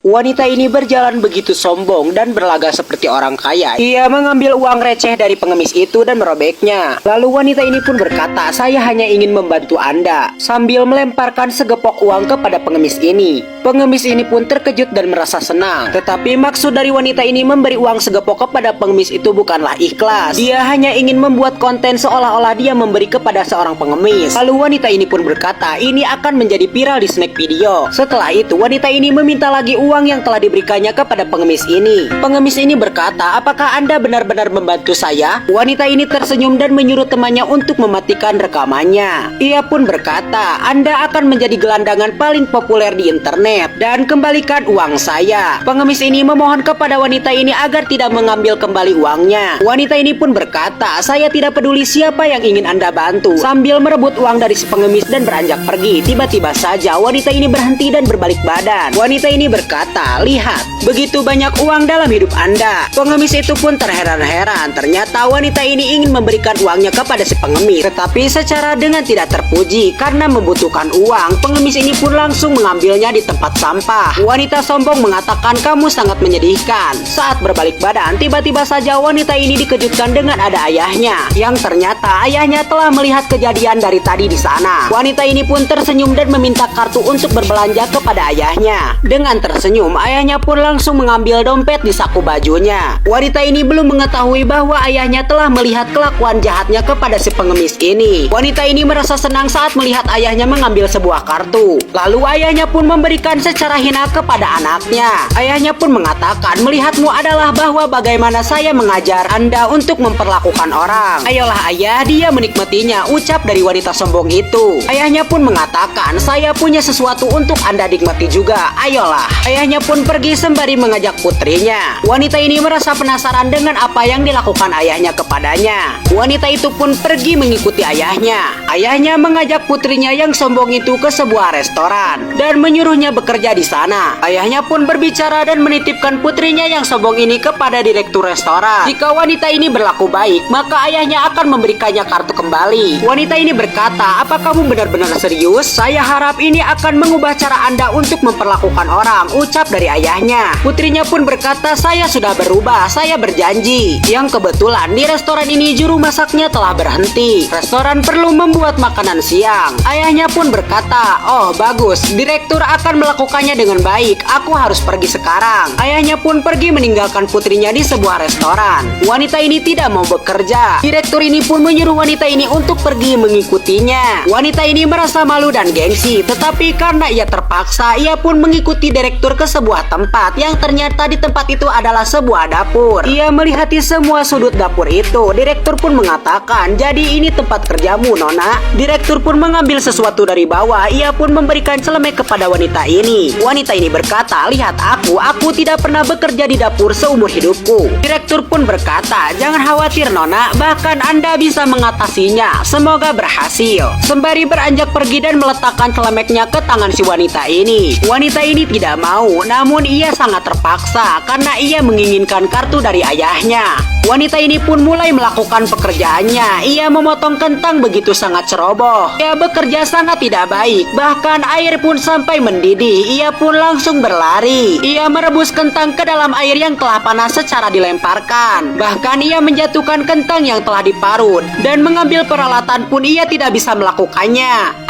Wanita ini berjalan begitu sombong dan berlagak seperti orang kaya. Ia mengambil uang receh dari pengemis itu dan merobeknya. Lalu wanita ini pun berkata, "Saya hanya ingin membantu Anda," sambil melemparkan segepok uang kepada pengemis ini. Pengemis ini pun terkejut dan merasa senang. Tetapi maksud dari wanita ini memberi uang segepok kepada pengemis itu bukanlah ikhlas. Dia hanya ingin membuat konten seolah-olah dia memberi kepada seorang pengemis. Lalu wanita ini pun berkata, "Ini akan menjadi viral di snack video." Setelah itu wanita ini meminta lagi uang yang telah diberikannya kepada pengemis ini. Pengemis ini berkata, "Apakah Anda benar-benar membantu saya?" Wanita ini tersenyum dan menyuruh temannya untuk mematikan rekamannya. Ia pun berkata, "Anda akan menjadi gelandangan paling populer di internet dan kembalikan uang saya." Pengemis ini memohon kepada wanita ini agar tidak mengambil kembali uangnya. Wanita ini pun berkata, "Saya tidak peduli siapa yang ingin Anda bantu," sambil merebut uang dari si pengemis dan beranjak pergi. Tiba-tiba saja wanita ini berhenti dan berbalik badan. Wanita ini berkata, "Lihat, begitu banyak uang dalam hidup Anda." Pengemis itu pun terheran-heran. Ternyata wanita ini ingin memberikan uangnya kepada si pengemis, tetapi secara dengan tidak terpuji. Karena membutuhkan uang, pengemis ini pun langsung mengambilnya di tempat sampah. Wanita sombong mengatakan, "Kamu sangat menyedihkan." Saat berbalik badan, tiba-tiba saja wanita ini dikejutkan dengan ada ayahnya, yang ternyata ayahnya telah melihat kejadian dari tadi di sana. Wanita ini pun tersenyum dan meminta kartu untuk berbelanja kepada ayahnya. Dengan tersenyum, ayahnya pun langsung mengambil dompet di saku bajunya. Wanita ini belum mengetahui bahwa ayahnya telah melihat kelakuan jahatnya kepada si pengemis ini. Wanita ini merasa senang saat melihat ayahnya mengambil sebuah kartu. Lalu ayahnya pun memberikan secara hina kepada anaknya. Ayahnya pun mengatakan, "Melihatmu adalah bahwa bagaimana saya mengajar Anda untuk memperlakukan orang. Ayolah ayah," dia menikmatinya, ucap dari wanita sombong itu. Ayahnya pun mengatakan, "Saya punya sesuatu untuk Anda nikmati juga. Ayolah." Ayahnya pun pergi sembari mengajak putrinya. Wanita ini merasa penasaran dengan apa yang dilakukan ayahnya kepadanya. Wanita itu pun pergi mengikuti ayahnya. Ayahnya mengajak putrinya yang sombong itu ke sebuah restoran dan menyuruhnya bekerja di sana. Ayahnya pun berbicara dan menitipkan putrinya yang sombong ini kepada direktur restoran. Jika wanita ini berlaku baik, maka ayahnya akan memberikannya kartu kembali. Wanita ini berkata, "Apa kamu benar-benar serius? Saya harap ini akan mengubah cara Anda untuk memperlakukan orang," ucap dari ayahnya. Putrinya pun berkata, "Saya sudah berubah, saya berjanji." Yang kebetulan di restoran ini juru masaknya telah berhenti. Restoran perlu membuat makanan siang. Ayahnya pun berkata, "Oh bagus, direktur akan melakukannya dengan baik. Aku harus pergi sekarang." Ayahnya pun pergi meninggalkan putrinya di sebuah restoran. Wanita ini tidak mau bekerja. Direktur ini pun menyuruh wanita ini untuk pergi mengikutinya. Wanita ini merasa malu dan gengsi, tetapi karena ia terpaksa, ia pun mengikuti direktur ke sebuah tempat yang ternyata di tempat itu adalah sebuah dapur. Ia melihati semua sudut dapur itu. Direktur pun mengatakan, "Jadi ini tempat kerjamu, Nona?" Direktur pun mengambil sesuatu dari bawah. Ia pun memberikan celemek kepada wanita ini. Wanita ini berkata, "Lihat aku tidak pernah bekerja di dapur seumur hidupku." Direktur pun berkata, "Jangan khawatir, Nona, bahkan Anda bisa mengatasinya. Semoga berhasil." Sembari beranjak pergi dan meletakkan celemeknya ke tangan si wanita ini. Wanita ini tidak mau, namun ia sangat terpaksa karena ia menginginkan kartu dari ayahnya. Wanita ini pun mulai melakukan pekerjaannya. Ia memotong kentang begitu sangat ceroboh. Ia bekerja sangat tidak baik. Bahkan air pun sampai mendidih. Ia pun langsung berlari. Ia merebus kentang ke dalam air yang telah panas secara dilemparkan. Bahkan ia menjatuhkan kentang yang telah diparut. Dan mengambil peralatan pun ia tidak bisa melakukannya.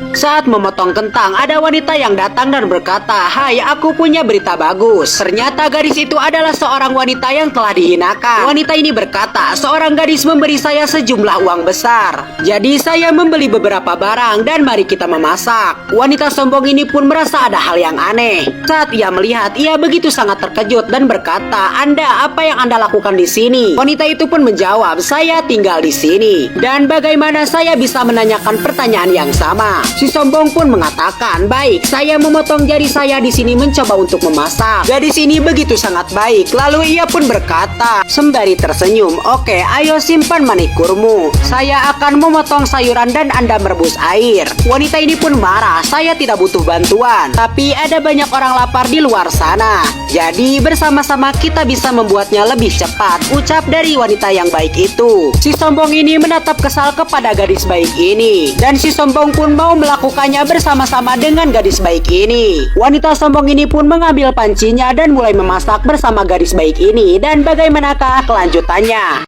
Saat memotong kentang, ada wanita yang datang dan berkata, "Hai, aku punya berita bagus." Ternyata gadis itu adalah seorang wanita yang telah dihinakan. Wanita ini berkata, "Seorang gadis memberi saya sejumlah uang besar. Jadi saya membeli beberapa barang dan mari kita memasak." Wanita sombong ini pun merasa ada hal yang aneh. Saat ia melihat, ia begitu sangat terkejut dan berkata, "Anda, apa yang Anda lakukan di sini?" Wanita itu pun menjawab, "Saya tinggal di sini. Dan bagaimana saya bisa menanyakan pertanyaan yang sama?" Si sombong pun mengatakan, "Baik, saya memotong jari saya di sini mencoba untuk memasak." Gadis ini begitu sangat baik. Lalu ia pun berkata sembari tersenyum, "Oke, ayo simpan manikurmu. Saya akan memotong sayuran dan Anda merebus air." Wanita ini pun marah, "Saya tidak butuh bantuan. Tapi ada banyak orang lapar di luar sana. Jadi bersama-sama kita bisa membuatnya lebih cepat," ucap dari wanita yang baik itu. Si sombong ini menatap kesal kepada gadis baik ini. Dan si sombong pun mau melakukan melakukannya bersama-sama dengan gadis baik ini. Wanita sombong ini pun mengambil pancinya dan mulai memasak bersama gadis baik ini. Dan bagaimanakah kelanjutannya?